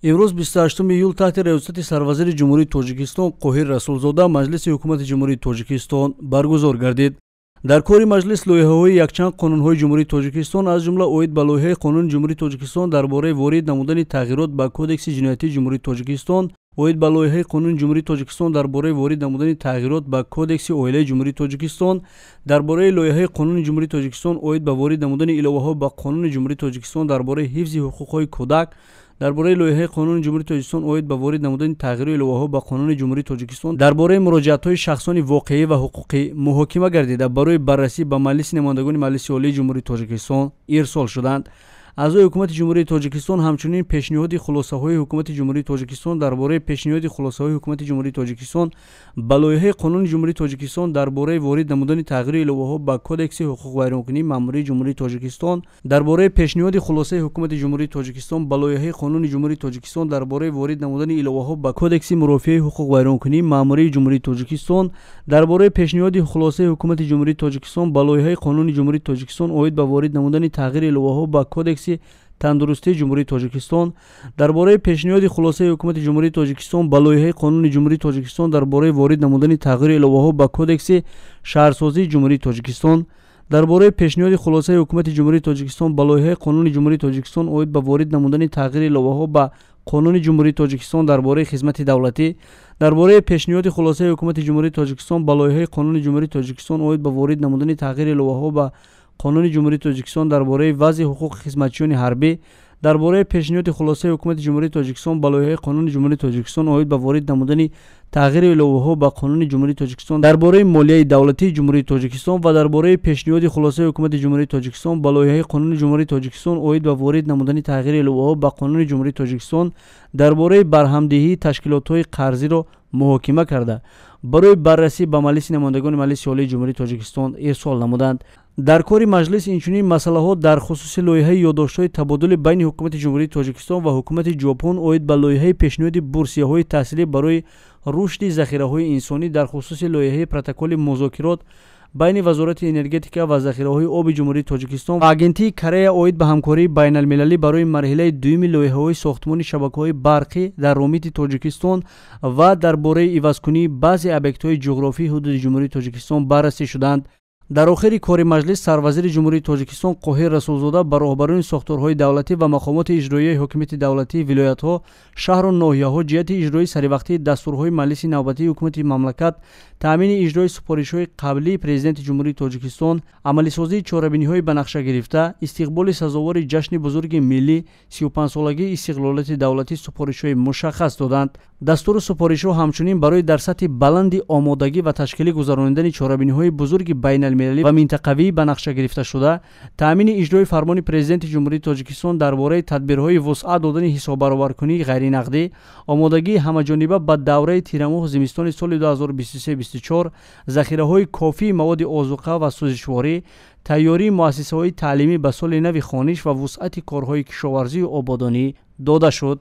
امروز 28 ایول تحت ریاست سروزیر جمهوری تاجیکستان قاهر رسولزاده مجلس حکومت جمهوری تاجیکستان برگزار گردید. در کار مجلس لایحه‌های یکچند قانون‌های جمهوری تاجیکستان از جمله اوید به لایحه قانون جمهوری تاجیکستان درباره وارد نمودن تغییرات به کدکس جنایتی جمهوری تاجیکستان، اوید به لایحه قانون جمهوری تاجیکستان درباره وارد نمودن تغییرات به کدکس عائله جمهوری تاجیکستان، درباره لایحه قانون جمهوری تاجیکستان اوید به وارد نمودن الهه‌ها به قانون جمهوری تاجیکستان درباره حفظ حقوق‌های کودک، درباره لایحه قانون جمهوری تاجیکستان اوید به وارد نمودن تغییر الهه‌ها به قانون جمهوری تاجیکستان درباره مراجعت‌های شخصان واقعی و حقوقی محاکمه گردیده برای بررسی به مجلس نمایندگان مجلس عالی جمهوری تاجیکستان ارسال شدند. اعضای حکومت جمهوری تاجیکستان همچنین پیشنهاد خلاصه‌های حکومت جمهوری تاجیکستان درباره پیشنهاد خلاصه‌های حکومت جمهوری تاجیکستان به لایحه قانون جمهوری تاجیکستان درباره وارد نمودن تغییر الهه‌ها به کدکس حقوق ویرانکنی مأموری جمهوری تاجیکستان، درباره پیشنهاد خلاصه حکومت جمهوری تاجیکستان به لایحه قانون جمهوری تاجیکستان درباره وارد نمودن الهه‌ها به کدکس مرافعه حقوق ویرانکنی مأموری جمهوری تاجیکستان، درباره پیشنهاد خلاصه حکومت جمهوری تاجیکستان به لایحه قانون جمهوری تاجیکستان اوید به وارد نمودن تغییر الهه‌ها به کدکس تندرستی جمهوری تاجیکستان، درباره پیشنهاد خلاصه حکومت جمهوری تاجیکستان به لایحه قانون جمهوری تاجیکستان درباره وارد نمودن تغییر الهه‌ها به کدکس شهرسازی جمهوری تاجیکستان، درباره پیشنهاد خلاصه حکومت جمهوری تاجیکستان به لایحه قانون جمهوری تاجیکستان اوید به وارد نمودن تغییر الهه‌ها به قانون جمهوری تاجیکستان درباره خدمت دولتی، درباره پیشنهاد خلاصه حکومت جمهوری تاجیکستان به لایحه قانون جمهوری تاجیکستان اوید به وارد نمودن تغییر الهه‌ها به قانون جمهوری تاجیکستان درباره وضع حقوق خدمتچیان حربی، درباره پیشنهاد خلاصه حکومت جمهوری تاجیکستان به لایحه قانون جمهوری تاجیکستان اوید به وارد نمودن تغییر الهه‌ها به قانون جمهوری تاجیکستان درباره مالیه دولتی جمهوری تاجیکستان و درباره پیشنهاد خلاصه حکومت جمهوری تاجیکستان به لایحه قانون جمهوری تاجیکستان اوید به وارد نمودن تغییر الهه‌ها به قانون جمهوری تاجیکستان درباره برهمدهی تشکیلات‌های قرضی را محاکمه کرده برای بررسی به مجلس نمایندگان مجلس عالی جمهوری تاجیکستان ارسال نمودند. در کار مجلس اینچنین مسئله‌ها در خصوص لایحه یادداشت‌های تبادل بین حکومت جمهوری تاجیکستان و حکومت ژاپن اوید به لایحه پیشنهاد بورسیه‌های تحصیلی برای رشد ذخیره‌های انسانی در خصوص لایحه پروتکل مذاکرات بین وزارت انرژتیک و ذخیره‌های آب جمهوری تاجیکستان و اجنسی کره اوید به همکاری بین المللی برای مرحله دوم لایحه‌های ساختمان شبکه‌های برقی در رامیت تاجیکستان و درباره عوض‌کنی بعضی ابیکت‌های جغرافی حدود جمهوری تاجیکستان بررسی شدند. در آخر کار مجلس سروزیر جمهوری تاجیکستان قاهر رسولزاده به راهبران ساختارهای دولتی و مقامات اجرایی حکومت دولتی ولایت‌ها، شهر و ناحیه‌ها جهت اجرای سریوقتی دستورهای مجلس نوبتی حکومت مملکت، تامین اجرای سفارش‌های قبلی پرزیدنت جمهوری تاجیکستان، عملی سازی چاره‌بینی‌های به نقشه گرفته، استقبال سزاوار جشن بزرگ ملی 35 سالگی استقلالیت دولتی سفارش‌های مشخص دادند. دستور سفارش‌ها همچنین برای در سطح بلند آمادگی و تشکیل گذراندن چاره‌بینی‌های بزرگ بین المللی و منطقوی به نقشه گرفته شده، تامین اجرای فرمان پرزیدنت جمهوری تاجیکستان درباره تدبیرهای وسعت دادن حساب برآورکنی غیر نقدی، آمادگی همه‌جانبه به دوره تیرماه زمستان سال 2023-24، ذخیره‌های کافی مواد آذوقه و سوزشواری، تیاری مؤسسه‌های تعلیمی به سال نو خوانش و وسعت کارهای کشاورزی و آبادانی داده شد.